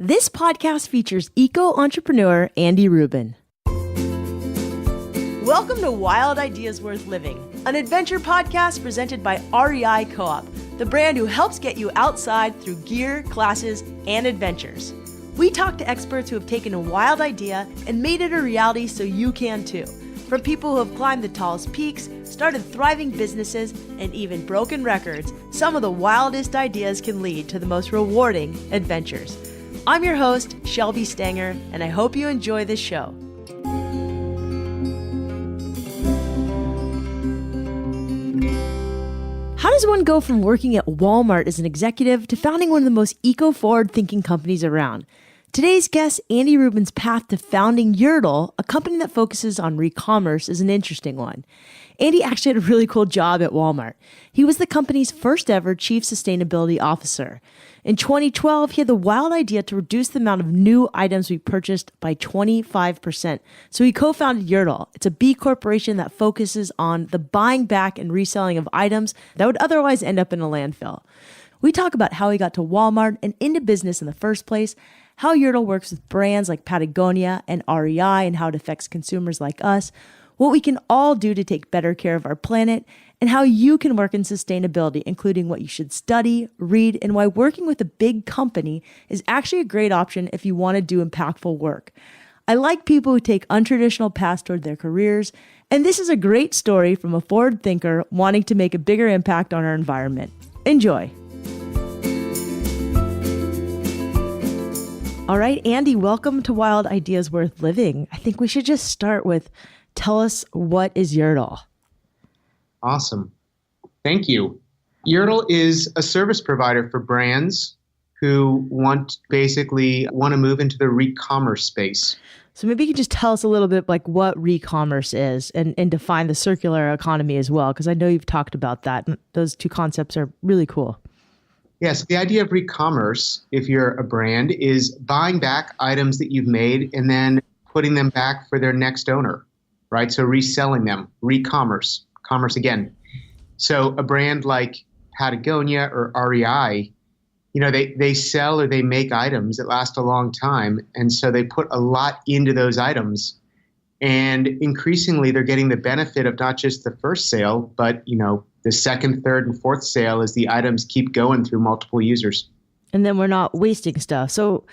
This podcast features eco-entrepreneur Andy Ruben. Welcome to Wild Ideas Worth Living, an adventure podcast presented by REI Co-op, the brand who helps get you outside through gear, classes, and adventures. We talk to experts who have taken a wild idea and made it a reality so you can too. From people who have climbed the tallest peaks, started thriving businesses, and even broken records, some of the wildest ideas can lead to the most rewarding adventures. I'm your host, Shelby Stanger, and I hope you enjoy this show. How does one go from working at Walmart as an executive to founding one of the most eco-forward thinking companies around? Today's guest, Andy Ruben's path to founding Yerdle, a company that focuses on re-commerce, is an interesting one. Andy actually had a really cool job at Walmart. He was the company's first ever chief sustainability officer. In 2012, he had the wild idea to reduce the amount of new items we purchased by 25%. So he co-founded Yerdle. It's a B corporation that focuses on the buying back and reselling of items that would otherwise end up in a landfill. We talk about how he got to Walmart and into business in the first place, how Yerdle works with brands like Patagonia and REI and how it affects consumers like us, what we can all do to take better care of our planet, and how you can work in sustainability, including what you should study, read, and why working with a big company is actually a great option if you want to do impactful work. I like people who take untraditional paths toward their careers, and this is a great story from a forward thinker wanting to make a bigger impact on our environment. Enjoy. All right, Andy, welcome to Wild Ideas Worth Living. I think we should just start with, tell us, what is Yerdle? Awesome. Thank you. Yerdle is a service provider for brands who want to move into the re-commerce space. So maybe you could just tell us a little bit like what re-commerce is and define the circular economy as well, because I know you've talked about that. And those two concepts are really cool. Yes, the idea of re-commerce, if you're a brand, is buying back items that you've made and then putting them back for their next owner, right? So reselling them, re-commerce, commerce again. So a brand like Patagonia or REI, they sell or they make items that last a long time. And so they put a lot into those items. And increasingly, they're getting the benefit of not just the first sale, but, the second, third, and fourth sale as the items keep going through multiple users. And then we're not wasting stuff. So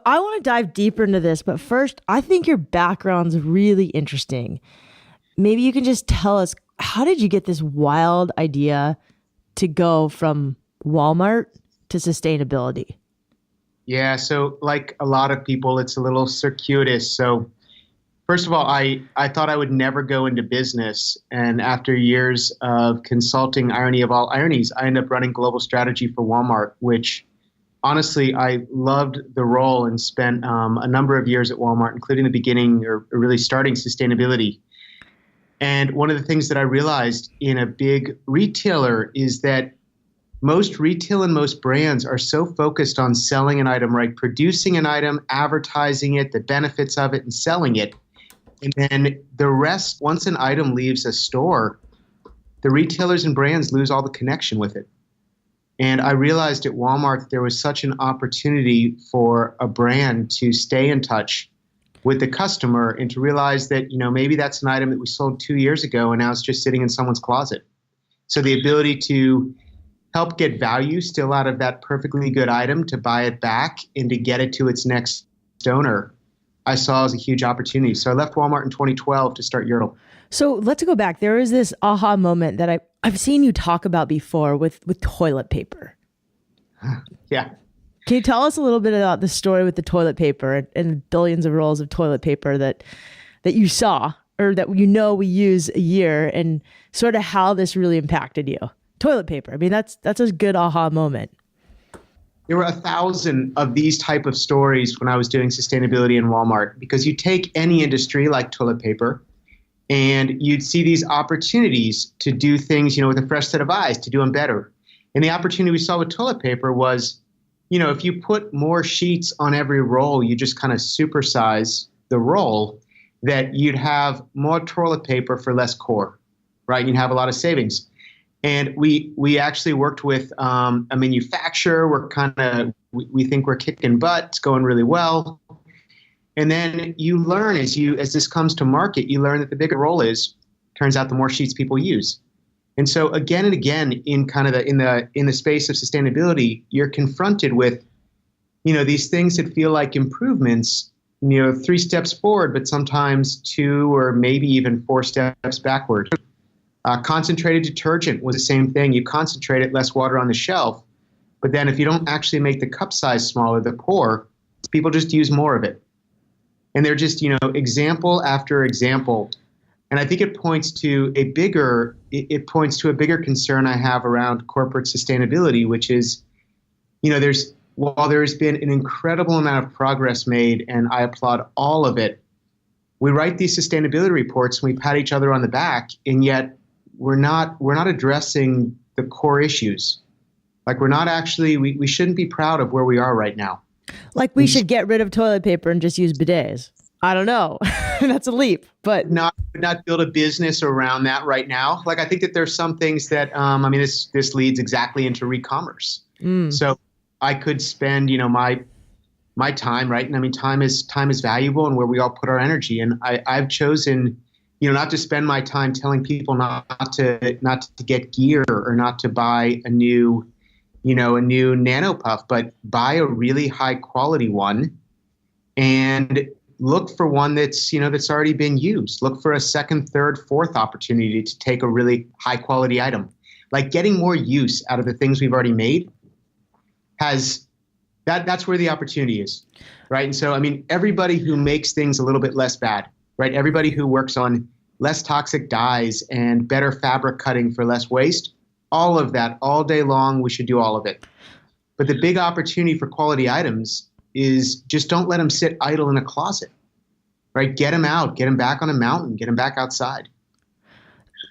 I want to dive deeper into this, but first, I think your background's really interesting. Maybe you can just tell us, how did you get this wild idea to go from Walmart to sustainability? Yeah, so like a lot of people, it's a little circuitous. So first of all, I thought I would never go into business. And after years of consulting, irony of all ironies, I ended up running global strategy for Walmart, which honestly, I loved the role and spent a number of years at Walmart, including the beginning or really starting sustainability. And one of the things that I realized in a big retailer is that most retail and most brands are so focused on selling an item, right? Producing an item, advertising it, the benefits of it, and selling it. And then the rest, once an item leaves a store, the retailers and brands lose all the connection with it. And I realized at Walmart that there was such an opportunity for a brand to stay in touch with the customer and to realize that, maybe that's an item that we sold 2 years ago and now it's just sitting in someone's closet. So the ability to help get value still out of that perfectly good item, to buy it back and to get it to its next owner, I saw as a huge opportunity. So I left Walmart in 2012 to start Yerdle. So let's go back. There is this aha moment that I've seen you talk about before with toilet paper. Yeah. Can you tell us a little bit about the story with the toilet paper and billions of rolls of toilet paper that you saw, or that we use a year, and sort of how this really impacted you? Toilet paper. I mean, that's a good aha moment. There were 1,000 of these type of stories when I was doing sustainability in Walmart, because you take any industry like toilet paper and you'd see these opportunities to do things, with a fresh set of eyes, to do them better. And the opportunity we saw with toilet paper was, if you put more sheets on every roll, you just kind of supersize the roll, that you'd have more toilet paper for less core, right? You'd have a lot of savings. And we actually worked with a manufacturer. We're kind of we think we're kicking butt. It's going really well. And then you learn as this comes to market, you learn that the bigger role turns out the more sheets people use. And so again and again in kind of in the space of sustainability, you're confronted with, these things that feel like improvements, 3 steps forward, but sometimes 2 or maybe even 4 steps backward. Concentrated detergent was the same thing. You concentrate it, less water on the shelf, but then if you don't actually make the cup size smaller, the pour, people just use more of it. And they're just, example after example. And I think it points to a bigger concern I have around corporate sustainability, which is, while there's been an incredible amount of progress made, and I applaud all of it, we write these sustainability reports and we pat each other on the back, and yet we're not addressing the core issues. Like we shouldn't be proud of where we are right now. Like we should get rid of toilet paper and just use bidets. I don't know. That's a leap, but not build a business around that right now. Like I think that there's some things that this leads exactly into re-commerce. So I could spend my time, right? And I mean time is valuable, and where we all put our energy. And I've chosen not to spend my time telling people not to get gear or not to buy a new nano puff, but buy a really high quality one and look for one that's already been used. Look for a second, third, fourth opportunity to take a really high quality item. Like getting more use out of the things we've already made that's where the opportunity is, right? And so, everybody who makes things a little bit less bad, right? Everybody who works on less toxic dyes and better fabric cutting for less waste, all of that, all day long, we should do all of it. But the big opportunity for quality items is just don't let them sit idle in a closet, right? Get them out, get them back on a mountain, get them back outside.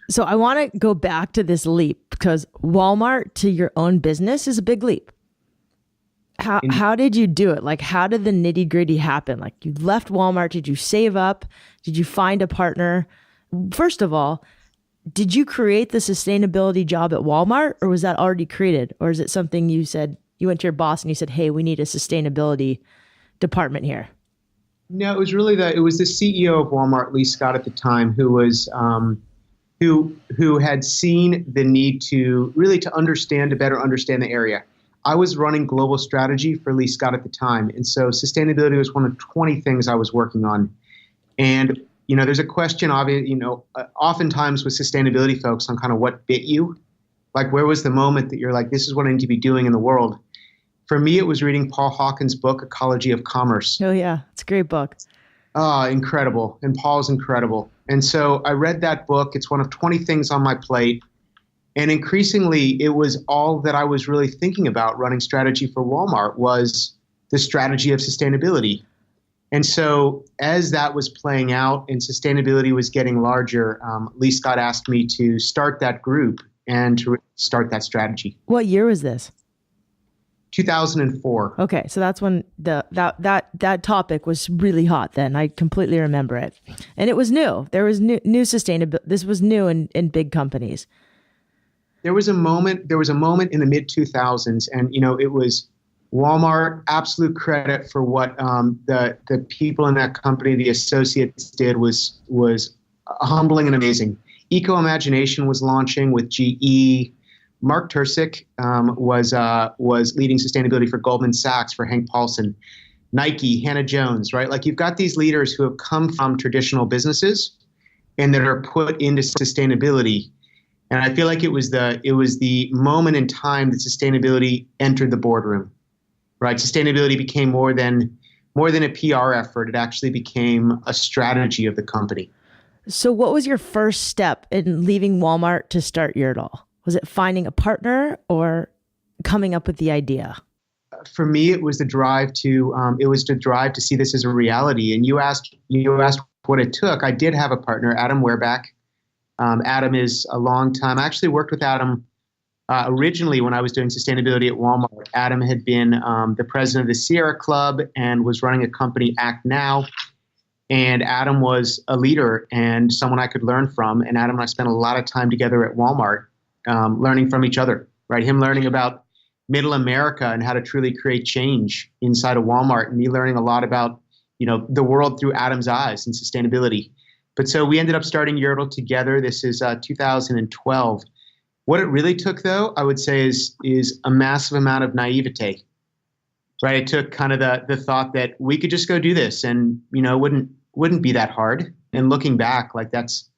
So I want to go back to this leap, because Walmart to your own business is a big leap. How did you do it? Like, how did the nitty gritty happen? Like, you left Walmart. Did you save up? Did you find a partner? First of all, did you create the sustainability job at Walmart, or was that already created? Or is it something you went to your boss and you said, hey, we need a sustainability department here? No, it was really the CEO of Walmart, Lee Scott at the time, who was, who had seen the need to better understand the area. I was running global strategy for Lee Scott at the time. And so sustainability was one of 20 things I was working on. And, there's a question, oftentimes with sustainability folks on kind of what bit you. Like, where was the moment that you're like, this is what I need to be doing in the world? For me, it was reading Paul Hawken's book, Ecology of Commerce. Oh, yeah. It's a great book. Incredible. And Paul's incredible. And so I read that book. It's one of 20 things on my plate. And increasingly, it was all that I was really thinking about running strategy for Walmart was the strategy of sustainability. And so as that was playing out and sustainability was getting larger, Lee Scott asked me to start that group and to start that strategy. What year was this? 2004. Okay, so that's when that topic was really hot then. I completely remember it. And it was new. There was new sustainability. This was new in big companies. There was a moment in the mid 2000s, and it was Walmart. Absolute credit for what the people in that company, the associates, did was humbling and amazing. Eco Imagination was launching with GE. Mark Tersick was leading sustainability for Goldman Sachs for Hank Paulson. Nike, Hannah Jones, right? Like, you've got these leaders who have come from traditional businesses and that are put into sustainability. And I feel like it was the moment in time that sustainability entered the boardroom, right? Sustainability became more than a PR effort. It actually became a strategy of the company. So what was your first step in leaving Walmart to start Yerdle? Was it finding a partner or coming up with the idea? For me, it was the drive to see this as a reality. And you asked what it took. I did have a partner, Adam Werbach. Adam is a long time. I actually worked with Adam originally when I was doing sustainability at Walmart. Adam had been the president of the Sierra Club and was running a company, Act Now. And Adam was a leader and someone I could learn from. And Adam and I spent a lot of time together at Walmart, learning from each other, right? Him learning about middle America and how to truly create change inside of Walmart, and me learning a lot about, the world through Adam's eyes and sustainability. But so we ended up starting Yerdle together. This is 2012. What it really took, though, I would say is a massive amount of naivete, right? It took kind of the thought that we could just go do this, and it wouldn't be that hard. And looking back, like that's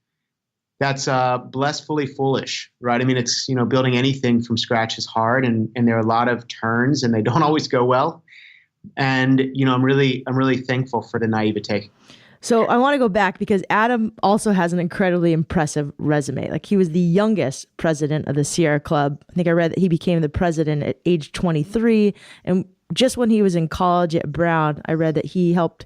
blissfully foolish, right? I mean, it's building anything from scratch is hard, and there are a lot of turns, and they don't always go well. And I'm really thankful for the naivete. So I want to go back because Adam also has an incredibly impressive resume. Like, he was the youngest president of the Sierra Club. I think I read that he became the president at age 23. And just when he was in college at Brown, I read that he helped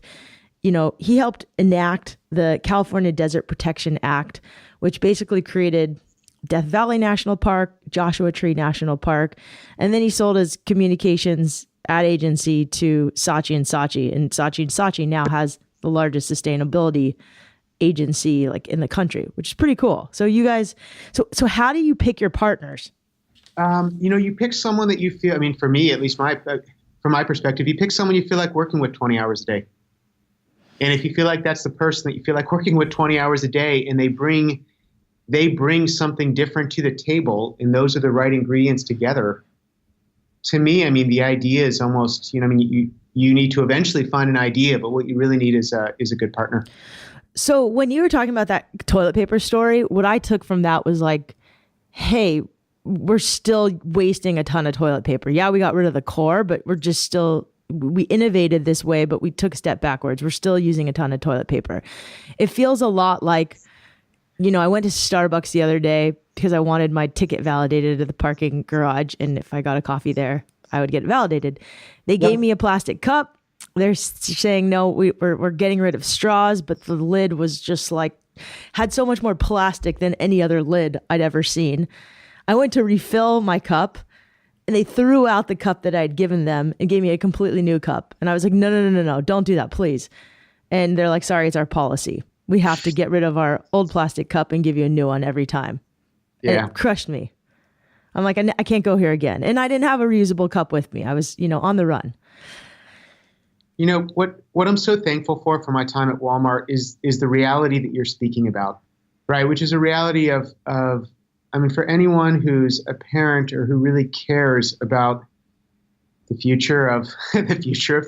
enact the California Desert Protection Act, which basically created Death Valley National Park, Joshua Tree National Park. And then he sold his communications ad agency to Saatchi & Saatchi. And Saatchi now has the largest sustainability agency like in the country, which is pretty cool. So you guys, so how do you pick your partners? You pick someone that you feel, I mean, for me, at least from my perspective, you pick someone you feel like working with 20 hours a day. And if you feel like that's the person that you feel like working with 20 hours a day, and they bring something different to the table, and those are the right ingredients together, to me, I mean, the idea is almost, you need to eventually find an idea, but what you really need is a good partner. So when you were talking about that toilet paper story, what I took from that was like, hey, we're still wasting a ton of toilet paper. Yeah, we got rid of the core, but we innovated this way, but we took a step backwards. We're still using a ton of toilet paper. It feels a lot like, I went to Starbucks the other day because I wanted my ticket validated at the parking garage. And if I got a coffee there, I would get it validated. They gave me a plastic cup. They're saying, no, we're getting rid of straws, but the lid was just like, had so much more plastic than any other lid I'd ever seen. I went to refill my cup, and they threw out the cup that I'd given them and gave me a completely new cup. And I was like, no, don't do that, please. And they're like, sorry, it's our policy. We have to get rid of our old plastic cup and give you a new one every time. Yeah. And it crushed me. I'm like, I can't go here again. And I didn't have a reusable cup with me. I was, on the run. What I'm so thankful for my time at Walmart is the reality that you're speaking about, right? Which is a reality of for anyone who's a parent or who really cares about the future of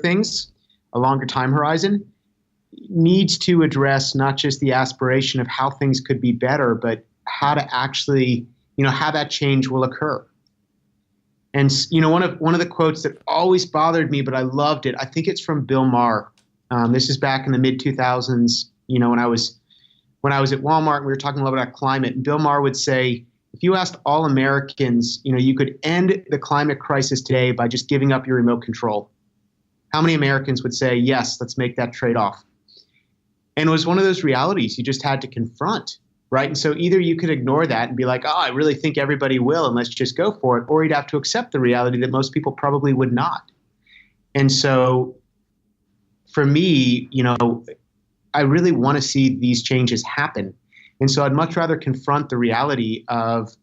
things, a longer time horizon, needs to address not just the aspiration of how things could be better, but how to actually, how that change will occur. And one of the quotes that always bothered me, but I loved it, I think it's from Bill Maher. This is back in the mid 2000s. When I was at Walmart, we were talking a little bit about climate, and Bill Maher would say, if you asked all Americans, you could end the climate crisis today by just giving up your remote control. How many Americans would say, yes, let's make that trade-off? And it was one of those realities you just had to confront, right? And so either you could ignore that and be like, oh, I really think everybody will, and let's just go for it, or you'd have to accept the reality that most people probably would not. And so for me, I really want to see these changes happen. And so I'd much rather confront the reality of,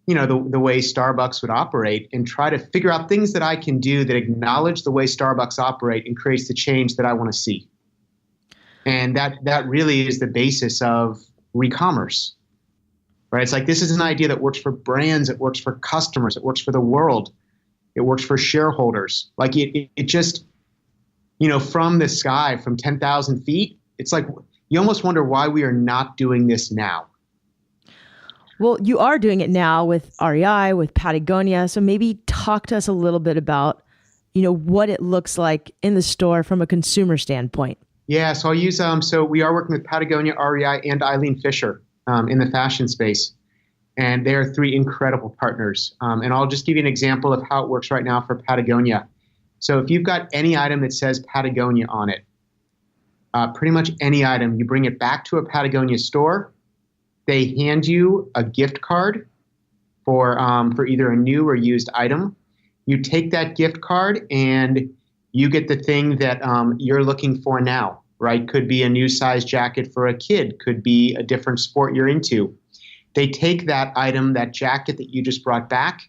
the way Starbucks would operate and try to figure out things that I can do that acknowledge the way Starbucks operate and creates the change that I want to see. And that really is the basis of re-commerce, right? It's like, this is an idea that works for brands, it works for customers, it works for the world, it works for shareholders. Like it just, from the sky, from 10,000 feet, it's like, you almost wonder why we are not doing this now. Well, you are doing it now with REI, with Patagonia. So maybe talk to us a little bit about, what it looks like in the store from a consumer standpoint. Yeah, so I'll use, so we are working with Patagonia, REI, and Eileen Fisher in the fashion space. And they are three incredible partners. And I'll just give you an example of how it works right now for Patagonia. So if you've got any item that says Patagonia on it, pretty much any item, you bring it back to a Patagonia store, they hand you a gift card for either a new or used item. You take that gift card and you get the thing that you're looking for now, right? Could be a new size jacket for a kid, could be a different sport you're into. They take that item, that jacket that you just brought back,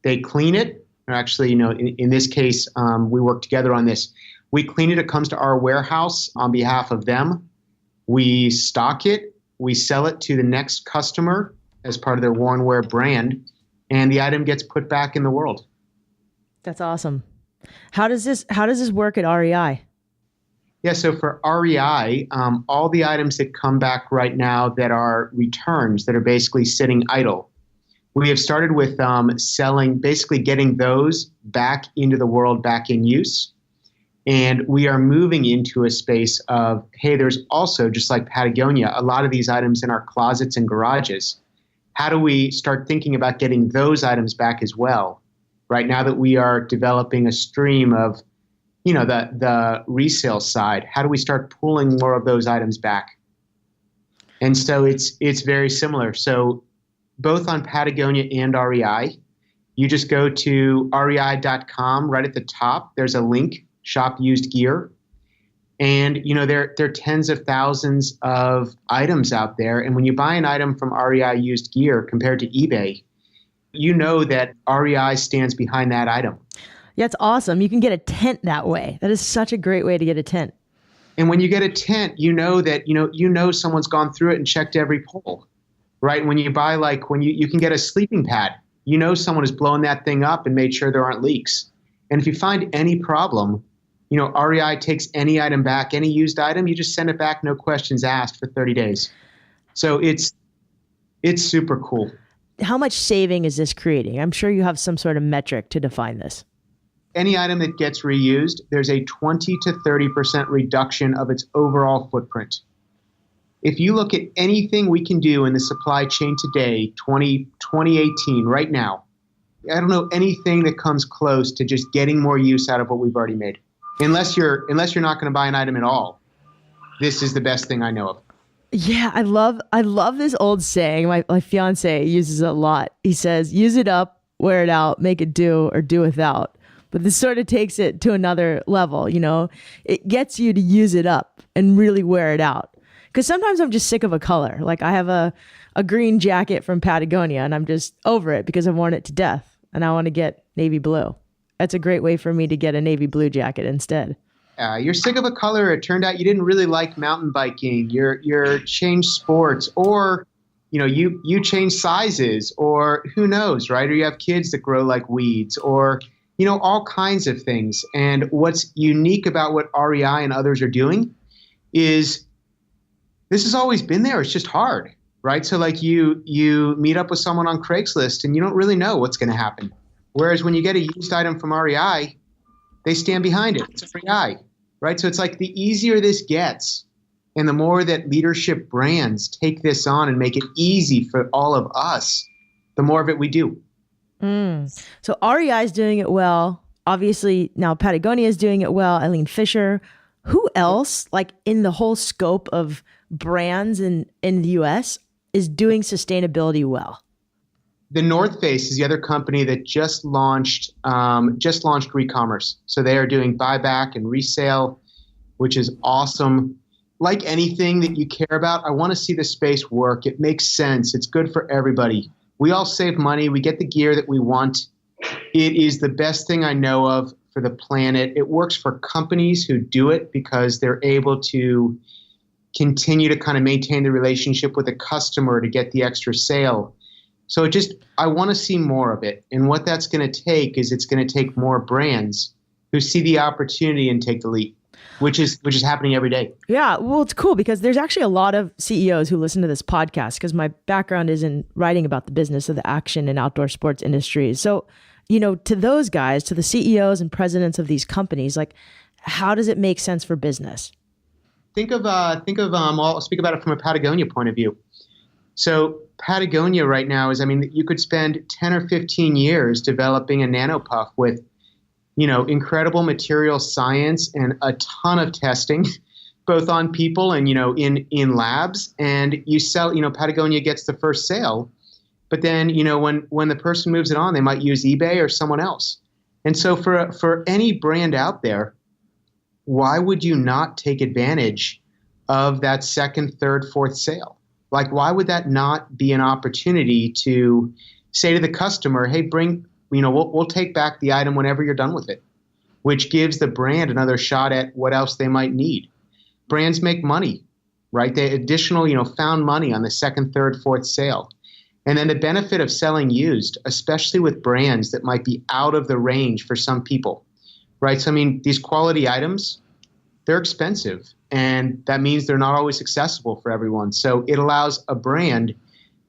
they clean it, or actually, in this case, we work together on this. We clean it. It comes to our warehouse on behalf of them. We stock it. We sell it to the next customer as part of their worn wear brand, and the item gets put back in the world. That's awesome. How does this work at REI? Yeah, so for REI, all the items that come back right now that are returns, that are basically sitting idle, we have started with selling, basically getting those back into the world, back in use. And we are moving into a space of, hey, there's also, just like Patagonia, a lot of these items in our closets and garages. How do we start thinking about getting those items back as well? Right now that we are developing a stream of, the resale side, how do we start pulling more of those items back? And so it's very similar. So both on Patagonia and REI, you just go to rei.com. Right at the top, there's a link, Shop Used Gear. And, there are tens of thousands of items out there. And when you buy an item from REI Used Gear compared to eBay, you know that REI stands behind that item. Yeah, it's awesome. You can get a tent that way. That is such a great way to get a tent. And when you get a tent, you know that, someone's gone through it and checked every pole, right? When you buy, when you can get a sleeping pad, someone has blown that thing up and made sure there aren't leaks. And if you find any problem, REI takes any item back, any used item, you just send it back, no questions asked, for 30 days. So it's super cool. How much saving is this creating? I'm sure you have some sort of metric to define this. Any item that gets reused, there's a 20 to 30% reduction of its overall footprint. If you look at anything we can do in the supply chain today, 2018, right now, I don't know anything that comes close to just getting more use out of what we've already made. Unless you're not going to buy an item at all, this is the best thing I know of. Yeah, I love this old saying. My fiance uses it a lot. He says, use it up, wear it out, make it do, or do without. But this sort of takes it to another level, It gets you to use it up and really wear it out. Because sometimes I'm just sick of a color. Like I have a green jacket from Patagonia and I'm just over it because I've worn it to death. And I want to get navy blue. That's a great way for me to get a navy blue jacket instead. You're sick of a color. It turned out you didn't really like mountain biking. You're changed sports, or you change sizes, or who knows, right? Or you have kids that grow like weeds, or all kinds of things. And what's unique about what REI and others are doing is this has always been there. It's just hard, right? So you meet up with someone on Craigslist and you don't really know what's going to happen. Whereas when you get a used item from REI, they stand behind it. It's REI, right? So it's like the easier this gets and the more that leadership brands take this on and make it easy for all of us, the more of it we do. So REI is doing it well. Obviously, now Patagonia is doing it well. Eileen Fisher. Who else, in the whole scope of brands in the U.S., is doing sustainability well? The North Face is the other company that just launched re-commerce. So they are doing buyback and resale, which is awesome. Like anything that you care about, I want to see the space work. It makes sense. It's good for everybody. We all save money. We get the gear that we want. It is the best thing I know of for the planet. It works for companies who do it because they're able to continue to kind of maintain the relationship with the customer to get the extra sale. So I want to see more of it. And what that's going to take is it's going to take more brands who see the opportunity and take the leap, which is happening every day. Yeah, well, it's cool because there's actually a lot of CEOs who listen to this podcast because my background is in writing about the business of the action and outdoor sports industries. So, to those guys, to the CEOs and presidents of these companies, how does it make sense for business? I'll speak about it from a Patagonia point of view. So Patagonia right now you could spend 10 or 15 years developing a nanopuff with, incredible material science and a ton of testing, both on people and, in labs. And you sell, Patagonia gets the first sale, but then, when the person moves it on, they might use eBay or someone else. And so for any brand out there, why would you not take advantage of that second, third, fourth sale? Why would that not be an opportunity to say to the customer, hey, bring we'll take back the item whenever you're done with it, which gives the brand another shot at what else they might need. Brands make money, right? They additional, found money on the second, third, fourth sale. And then the benefit of selling used, especially with brands that might be out of the range for some people, right? So, these quality items, they're expensive, and that means they're not always accessible for everyone. So it allows a brand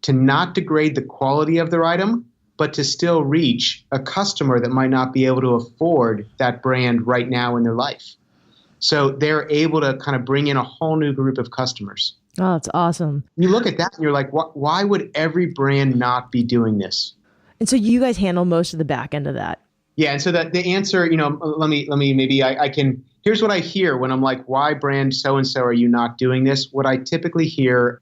to not degrade the quality of their item, but to still reach a customer that might not be able to afford that brand right now in their life. So they're able to kind of bring in a whole new group of customers. Oh, it's awesome. You look at that and you're like, why would every brand not be doing this? And so you guys handle most of the back end of that. Yeah. And so the answer, here's what I hear when I'm like, why brand so-and-so are you not doing this? What I typically hear,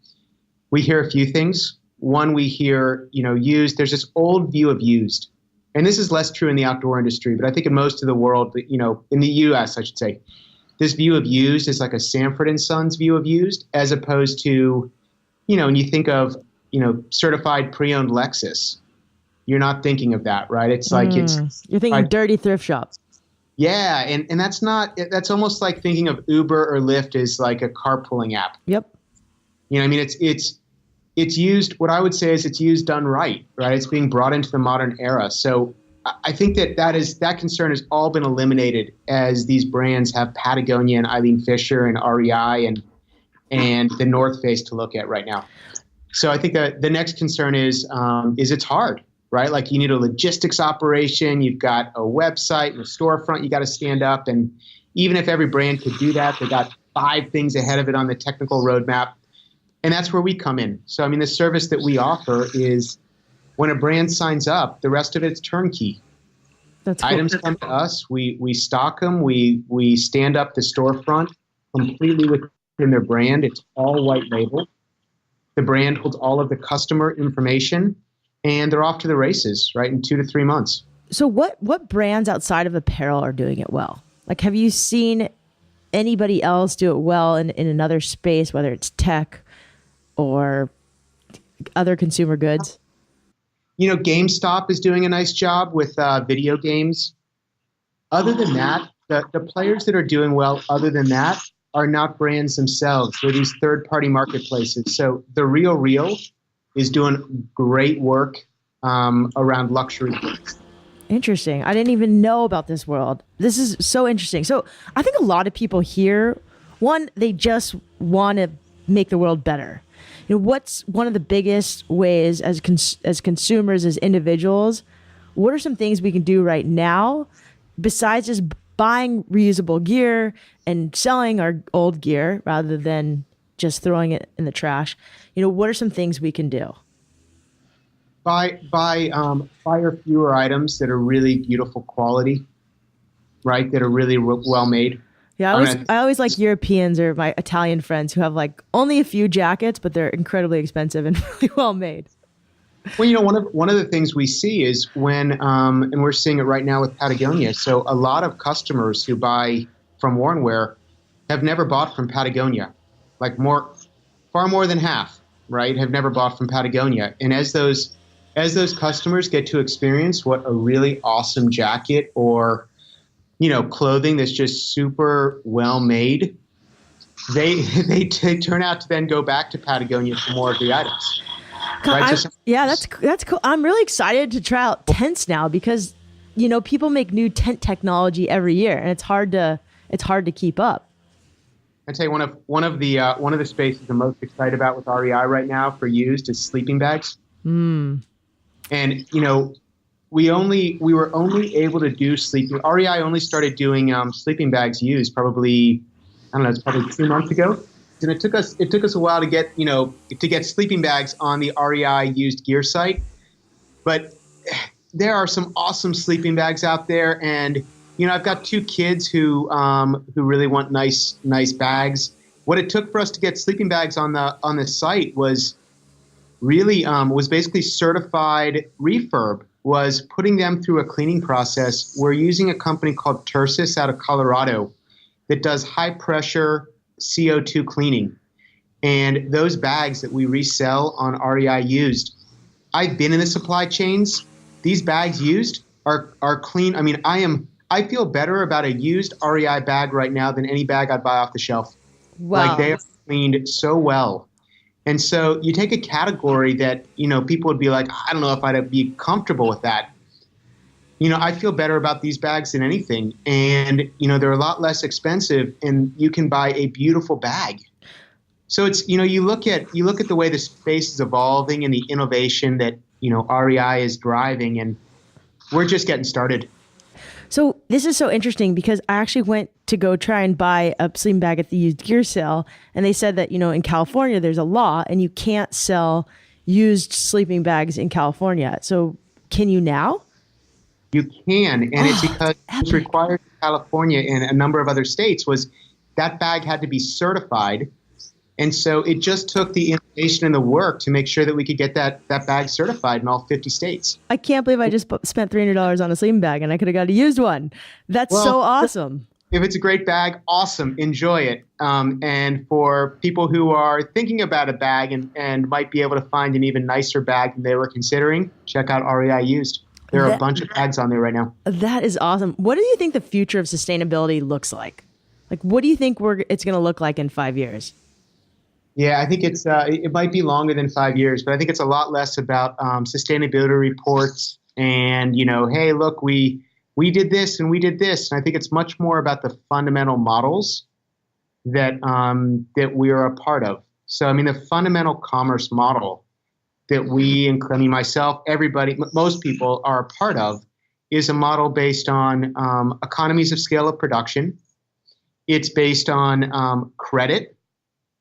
we hear a few things. One, we hear, used, there's this old view of used. And this is less true in the outdoor industry, but I think in most of the world, in the US, I should say, this view of used is like a Sanford & Sons view of used, as opposed to, when you think of, certified pre-owned Lexus, you're not thinking of that, right? It's like you're thinking dirty thrift shop. Yeah, and that's almost like thinking of Uber or Lyft as like a carpooling app. Yep. It's used. What I would say is it's used done right? It's being brought into the modern era. So I think that concern has all been eliminated as these brands have Patagonia and Eileen Fisher and REI and the North Face to look at right now. So I think that the next concern is it's hard, right? Like you need a logistics operation, you've got a website and a storefront you got to stand up, and even if every brand could do that, they got 5 things ahead of it on the technical roadmap, and that's where we come in. So the service that we offer is, when a brand signs up, the rest of it's turnkey. That's cool. Items come to us, we stock them, we stand up the storefront completely within their brand. It's all white label. The brand holds all of the customer information, and they're off to the races, right, in 2 to 3 months. So what brands outside of apparel are doing it well? Like, have you seen anybody else do it well in another space, whether it's tech or other consumer goods? GameStop is doing a nice job with video games. Other than that, the players that are doing well other than that are not brands themselves. They're these third-party marketplaces. So The Real is doing great work around luxury goods. Interesting. I didn't even know about this world. This is so interesting. So I think a lot of people here, one, they just want to make the world better. What's one of the biggest ways as consumers, as individuals, what are some things we can do right now besides just buying reusable gear and selling our old gear rather than just throwing it in the trash? What are some things we can do? Buy or fewer items that are really beautiful quality, right? That are really well made. Yeah, I always like Europeans or my Italian friends who have like only a few jackets, but they're incredibly expensive and really well made. Well, one of the things we see is when, and we're seeing it right now with Patagonia. So a lot of customers who buy from Worn Wear have never bought from Patagonia, like far more than half, right? Have never bought from Patagonia, and as those customers get to experience what a really awesome jacket or clothing that's just super well made, they turn out to then go back to Patagonia for more of the items. Right? That's cool. I'm really excited to try out tents now because people make new tent technology every year, and it's hard to keep up. I'd say one of the spaces I'm most excited about with REI right now for used is sleeping bags. And we were only able to do sleeping. REI only started doing sleeping bags used probably, I don't know, it's probably 2 months ago. And it took us a while to get sleeping bags on the REI used gear site. But there are some awesome sleeping bags out there, and I've got 2 kids who really want nice bags. What it took for us to get sleeping bags on the site was really was basically certified refurb. Was putting them through a cleaning process. We're using a company called Tersis out of Colorado that does high pressure CO2 cleaning. And those bags that we resell on REI used, I've been in the supply chains. These bags used, are clean. I mean, I feel better about a used REI bag right now than any bag I'd buy off the shelf. Like Wow. they are cleaned so well. And so you take a category that, people would be like, I don't know if I'd be comfortable with that. I feel better about these bags than anything. And, they're a lot less expensive and you can buy a beautiful bag. So it's, you look at the way the space is evolving and the innovation that, REI is driving, and we're just getting started. So this is so interesting because I actually went to go try and buy a sleeping bag at the used gear sale. And they said that, in California, there's a law and you can't sell used sleeping bags in California. So can you now? You can. And it's because it's required in California and a number of other states was that bag had to be certified. And so it just took the innovation and the work to make sure that we could get that bag certified in all 50 states. I can't believe I just spent $300 on a sleeping bag and I could have got a used one. That's so awesome. If it's a great bag, awesome. Enjoy it. And for people who are thinking about a bag and might be able to find an even nicer bag than they were considering, check out REI Used. There are a bunch of bags on there right now. That is awesome. What do you think the future of sustainability looks like? Like, what do you think it's going to look like in 5 years? Yeah, I think it might be longer than 5 years, but I think it's a lot less about sustainability reports and, hey, look, we did this and we did this. And I think it's much more about the fundamental models that we are a part of. So, the fundamental commerce model that myself, everybody, most people are a part of is a model based on economies of scale of production. It's based on credit.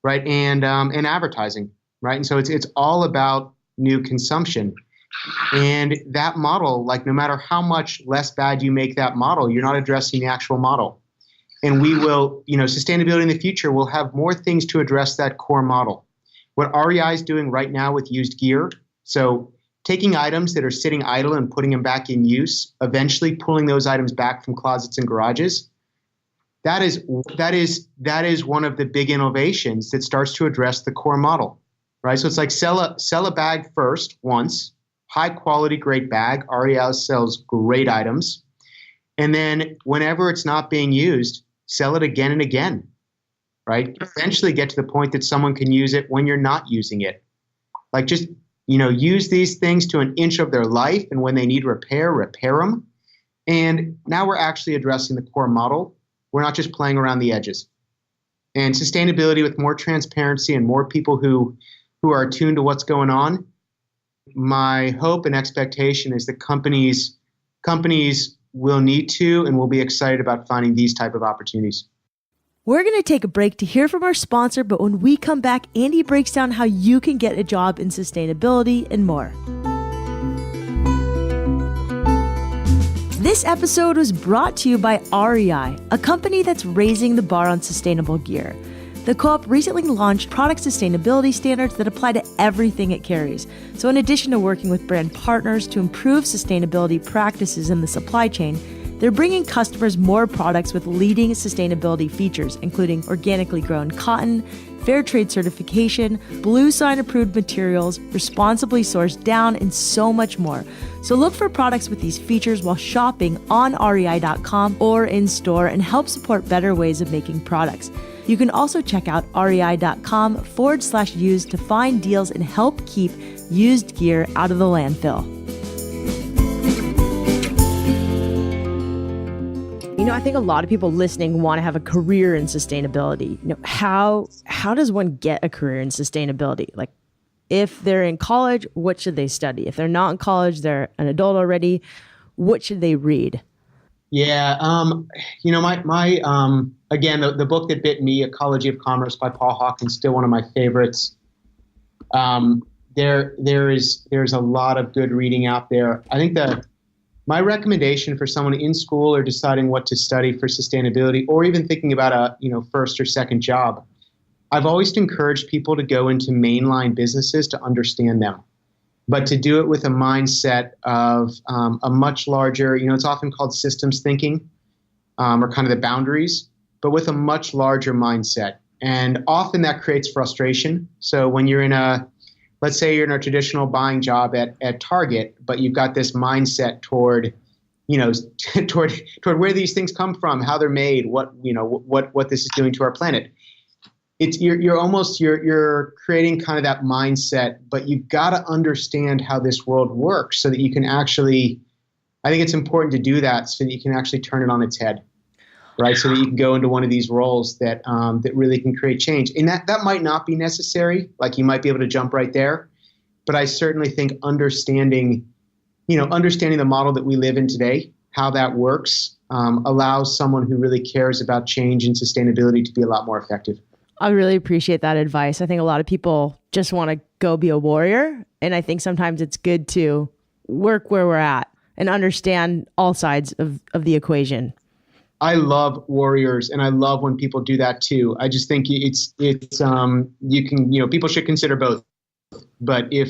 Right, and advertising, right, and so it's all about new consumption, and that model, like no matter how much less bad you make that model, you're not addressing the actual model, and we will, sustainability in the future will have more things to address that core model. What REI is doing right now with used gear, so taking items that are sitting idle and putting them back in use, eventually pulling those items back from closets and garages. That is one of the big innovations that starts to address the core model, right? So it's like sell a bag first once, high quality, great bag. REI sells great items, and then whenever it's not being used, sell it again and again, right? Eventually get to the point that someone can use it when you're not using it. Like just use these things to an inch of their life, and when they need repair them. And now we're actually addressing the core model. We're not just playing around the edges. And sustainability with more transparency and more people who are attuned to what's going on, my hope and expectation is that companies will need to and will be excited about finding these type of opportunities. We're going to take a break to hear from our sponsor, but when we come back, Andy breaks down how you can get a job in sustainability and more. This episode was brought to you by REI, a company that's raising the bar on sustainable gear. The co-op recently launched product sustainability standards that apply to everything it carries. So in addition to working with brand partners to improve sustainability practices in the supply chain, they're bringing customers more products with leading sustainability features, including organically grown cotton, fair trade certification, blue sign approved materials, responsibly sourced down, and so much more. So look for products with these features while shopping on rei.com or in store and help support better ways of making products. You can also check out rei.com/used to find deals and help keep used gear out of the landfill. I think a lot of people listening want to have a career in sustainability. How does one get a career in sustainability? Like, if they're in college, what should they study? If they're not in college, they're an adult already, what should they read? Yeah, again, the book that bit me, Ecology of Commerce by Paul Hawkins, still one of my favorites. There's a lot of good reading out there. I think my recommendation for someone in school or deciding what to study for sustainability, or even thinking about a first or second job, I've always encouraged people to go into mainline businesses to understand them, but to do it with a mindset of a much larger, it's often called systems thinking, or kind of the boundaries, but with a much larger mindset. And often that creates frustration. So when you're let's say you're in a traditional buying job at Target, but you've got this mindset toward, toward where these things come from, how they're made, what this is doing to our planet. You're creating kind of that mindset, but you've got to understand how this world works so that you can actually, I think it's important to do that so that you can actually turn it on its head, right? So that you can go into one of these roles that really can create change. And that might not be necessary. Like you might be able to jump right there, but I certainly think understanding the model that we live in today, how that works, allows someone who really cares about change and sustainability to be a lot more effective. I really appreciate that advice. I think a lot of people just want to go be a warrior. And I think sometimes it's good to work where we're at and understand all sides of the equation. I love warriors, and I love when people do that too. I just think people should consider both. But if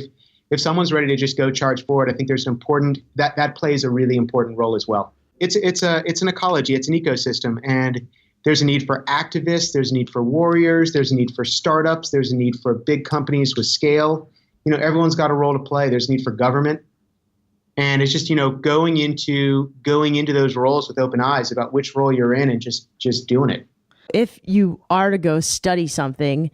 someone's ready to just go charge forward, I think there's that plays a really important role as well. It's an ecology, it's an ecosystem, and there's a need for activists, there's a need for warriors, there's a need for startups, there's a need for big companies with scale. Everyone's got a role to play. There's a need for government. And it's just, going into those roles with open eyes about which role you're in and just doing it. If you are to go study something,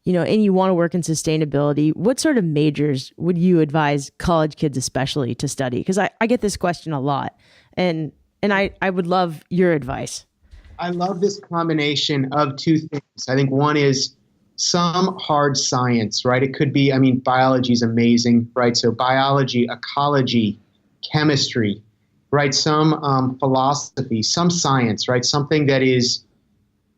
and you want to work in sustainability, what sort of majors would you advise college kids especially to study? Because I get this question a lot, and I would love your advice. I love this combination of two things. I think one is some hard science, right? It could be, biology is amazing, right? So biology, ecology, chemistry, right? Some philosophy, some science, right? Something that is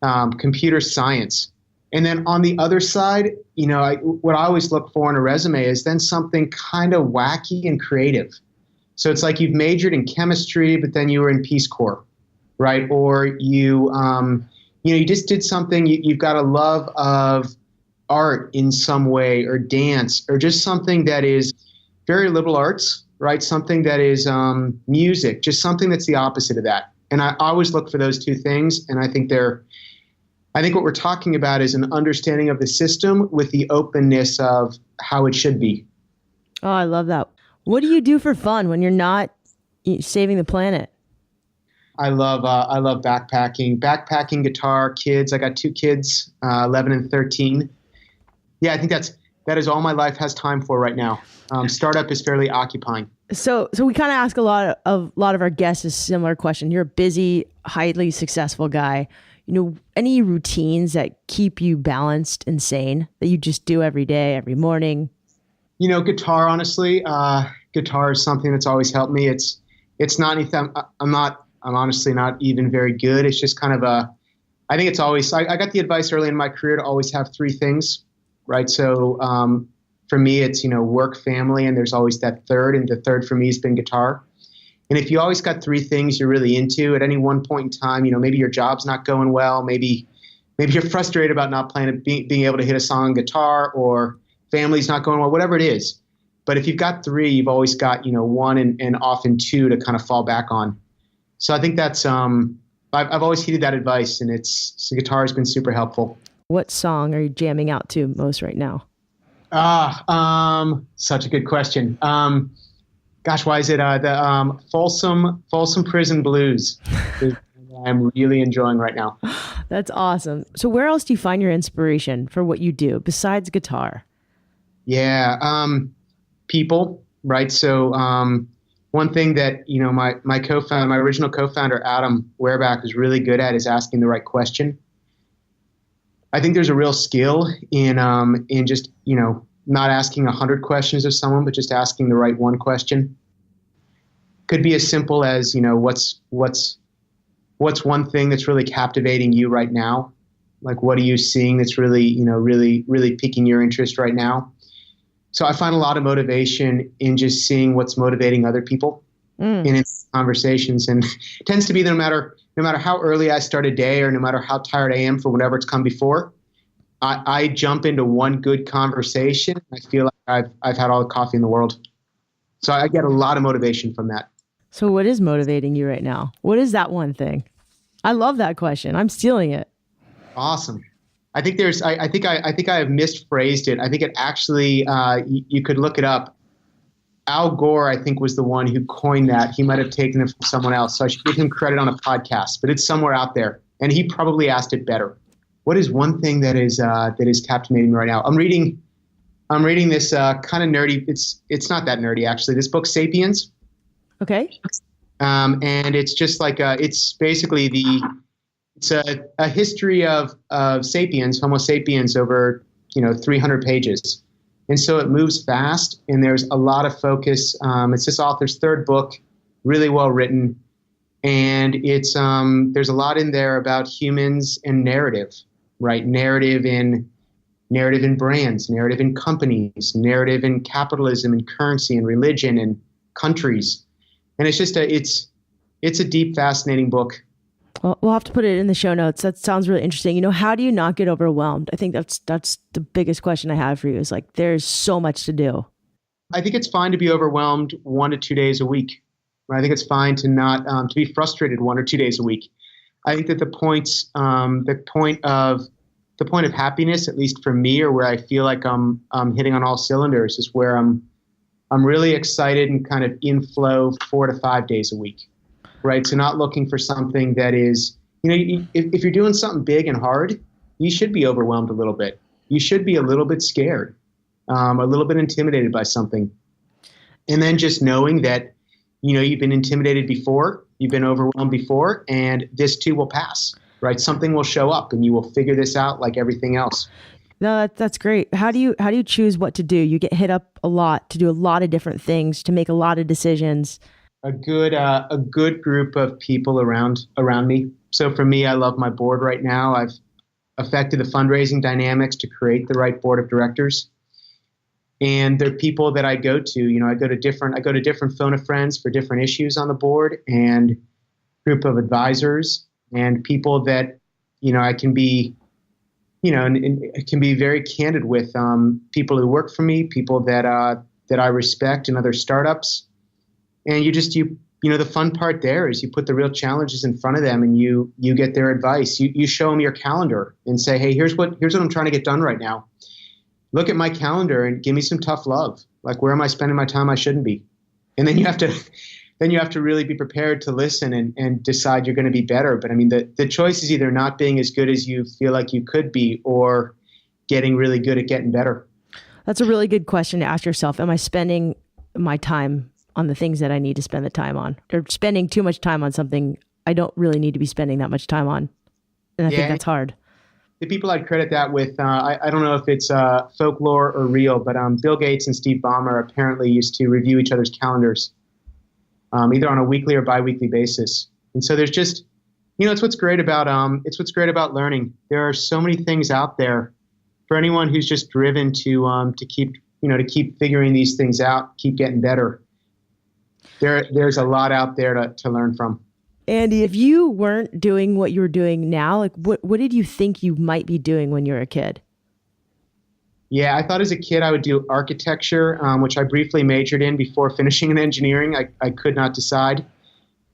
computer science. And then on the other side, what I always look for in a resume is then something kind of wacky and creative. So it's like you've majored in chemistry, but then you were in Peace Corps, right? Or you just did something, you've got a love of art in some way, or dance, or just something that is very liberal arts, right? Something that is music, just something that's the opposite of that. And I always look for those two things. And I think what we're talking about is an understanding of the system with the openness of how it should be. Oh, I love that. What do you do for fun when you're not saving the planet? I love backpacking, guitar, kids. I got 2 kids, 11 and 13. Yeah, I think that is all my life has time for right now. Startup is fairly occupying. So we kind of ask a lot of our guests a similar question. You're a busy, highly successful guy. Any routines that keep you balanced and sane that you just do every day, every morning? Guitar, honestly, guitar is something that's always helped me. It's not anything. I'm honestly not even very good. It's just kind of I think it's always, I got the advice early in my career to always have 3 things, right? So for me, it's, work, family, and there's always that third. And the third for me has been guitar. And if you always got 3 things you're really into at any one point in time, maybe your job's not going well, maybe you're frustrated about not being able to hit a song on guitar, or family's not going well, whatever it is. But if you've got 3, you've always got, 1 and often 2 to kind of fall back on. So I think that's, I've always heeded that advice, and guitar has been super helpful. What song are you jamming out to most right now? Such a good question. Gosh, why is it the Folsom Prison Blues? I'm really enjoying right now. That's awesome. So where else do you find your inspiration for what you do besides guitar? Yeah, people, right? So one thing that my original co-founder Adam Werbach is really good at is asking the right question. I think there's a real skill in just not asking 100 questions of someone, but just asking the right one question. Could be as simple as what's one thing that's really captivating you right now? Like, what are you seeing that's really really piquing your interest right now? So I find a lot of motivation in just seeing what's motivating other people in its conversations, and it tends to be no matter how early I start a day, or no matter how tired I am for whatever it's come before, I jump into one good conversation. I feel like I've had all the coffee in the world. So I get a lot of motivation from that. So what is motivating you right now? What is that one thing? I love that question. I'm stealing it. Awesome. I think I have misphrased it. I think it actually, you could look it up. Al Gore, I think, was the one who coined that. He might have taken it from someone else, so I should give him credit on a podcast, but it's somewhere out there, and he probably asked it better. What is one thing that is captivating me right now? I'm reading this kind of nerdy. It's not that nerdy actually. This book, Sapiens. Okay. And it's just like it's basically it's a history of sapiens, Homo sapiens, over 300 pages. And so it moves fast, and there's a lot of focus. It's this author's third book, really well written, and it's there's a lot in there about humans and narrative, right? Narrative in brands, narrative in companies, narrative in capitalism and currency and religion and countries, and it's just it's a deep, fascinating book. Well, we'll have to put it in the show notes. That sounds really interesting. How do you not get overwhelmed? I think that's the biggest question I have for you is like, there's so much to do. I think it's fine to be overwhelmed 1 to 2 days a week. Right? I think it's fine to not to be frustrated 1 or 2 days a week. I think that the point of happiness, at least for me, or where I feel like I'm hitting on all cylinders, is where I'm really excited and kind of in flow 4 to 5 days a week. Right. So not looking for something that is, if you're doing something big and hard, you should be overwhelmed a little bit. You should be a little bit scared, a little bit intimidated by something. And then just knowing that, you've been intimidated before, you've been overwhelmed before, and this too will pass. Right. Something will show up and you will figure this out like everything else. No, that's great. How do you choose what to do? You get hit up a lot to do a lot of different things, to make a lot of decisions. A good group of people around me. So for me, I love my board right now. I've affected the fundraising dynamics to create the right board of directors. And they're people that I go to. I go to different phone of friends for different issues on the board, and group of advisors and people that I can be and can be very candid with, people who work for me, people that I respect in other startups. And the fun part there is you put the real challenges in front of them, and you get their advice. You show them your calendar and say, hey, here's what I'm trying to get done right now. Look at my calendar and give me some tough love. Like, where am I spending my time I shouldn't be? And then you have to really be prepared to listen and decide you're going to be better. But I mean, the choice is either not being as good as you feel like you could be, or getting really good at getting better. That's a really good question to ask yourself. Am I spending my time on the things that I need to spend the time on, or spending too much time on something I don't really need to be spending that much time on? And I think that's hard. The people I'd credit that with, I don't know if it's folklore or real, but Bill Gates and Steve Ballmer apparently used to review each other's calendars, either on a weekly or biweekly basis. And so there's just, it's what's great about learning. There are so many things out there for anyone who's just driven to keep figuring these things out, keep getting better. There's a lot out there to learn from. Andy, if you weren't doing what you're doing now, like what did you think you might be doing when you were a kid? Yeah, I thought as a kid I would do architecture, which I briefly majored in before finishing in engineering. I could not decide.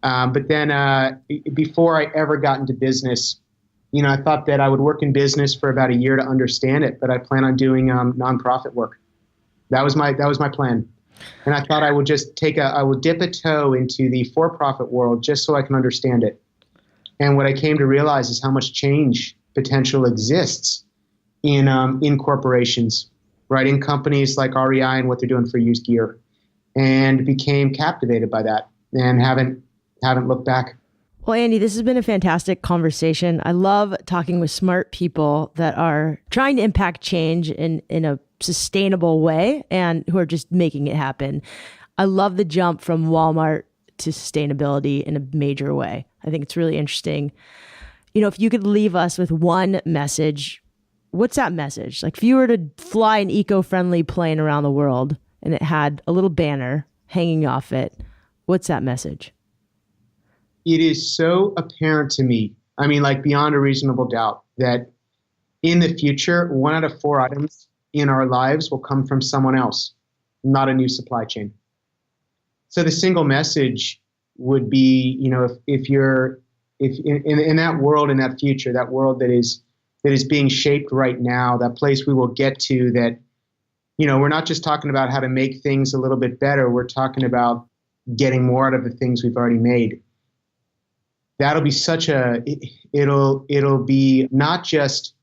But then before I ever got into business, I thought that I would work in business for about a year to understand it, but I plan on doing nonprofit work. That was my plan. And I thought I would just dip a toe into the for-profit world just so I can understand it. And what I came to realize is how much change potential exists in corporations, right? In companies like REI and what they're doing for used gear, and became captivated by that and haven't looked back. Well, Andy, this has been a fantastic conversation. I love talking with smart people that are trying to impact change in a sustainable way and who are just making it happen. I love the jump from Walmart to sustainability in a major way. I think it's really interesting. If you could leave us with one message, what's that message? Like, if you were to fly an eco-friendly plane around the world and it had a little banner hanging off it, what's that message? It is so apparent to me, like beyond a reasonable doubt, that in the future, 1 out of 4 items in our lives will come from someone else, not a new supply chain. So the single message would be, if in that world, in that future, that world that is being shaped right now, that place we will get to, that we're not just talking about how to make things a little bit better. We're talking about getting more out of the things we've already made. That'll be it'll be not just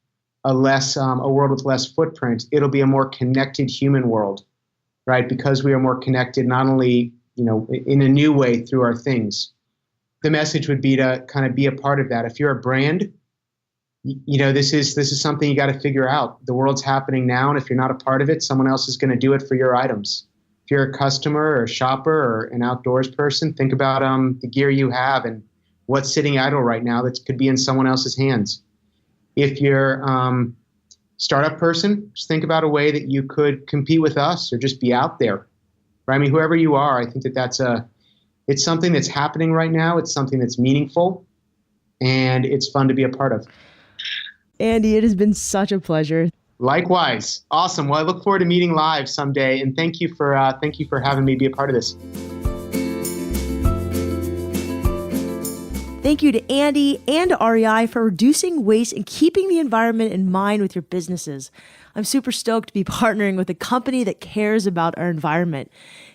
a world with less footprint. It'll be a more connected human world, right? Because we are more connected, not only, in a new way through our things. The message would be to kind of be a part of that. If you're a brand, this is something you got to figure out. The world's happening now, and if you're not a part of it, someone else is going to do it for your items. If you're a customer or a shopper or an outdoors person, think about the gear you have and what's sitting idle right now that could be in someone else's hands. If you're startup person, just think about a way that you could compete with us or just be out there. Right? I mean, whoever you are, I think it's something that's happening right now. It's something that's meaningful, and it's fun to be a part of. Andy, it has been such a pleasure. Likewise. Awesome. Well, I look forward to meeting live someday, and thank you for having me be a part of this. Thank you to Andy and to REI for reducing waste and keeping the environment in mind with your businesses. I'm super stoked to be partnering with a company that cares about our environment.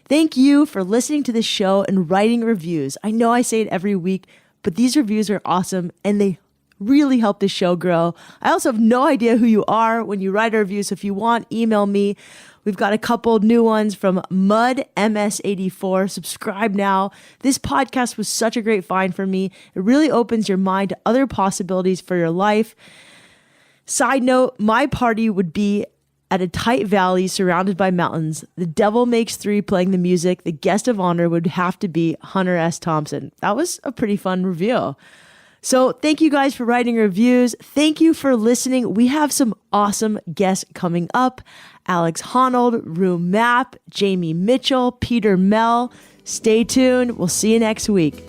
Thank you for listening to this show and writing reviews. I know I say it every week, but these reviews are awesome and they really help this show grow. I also have no idea who you are when you write a review, so if you want, email me. We've got a couple new ones from MudMS84. Subscribe now. This podcast was such a great find for me. It really opens your mind to other possibilities for your life. Side note, my party would be at a tight valley surrounded by mountains. The Devil Makes Three playing the music. The guest of honor would have to be Hunter S. Thompson. That was a pretty fun review. So thank you guys for writing reviews. Thank you for listening. We have some awesome guests coming up. Alex Honnold, Rue Mapp, Jamie Mitchell, Peter Mell. Stay tuned. We'll see you next week.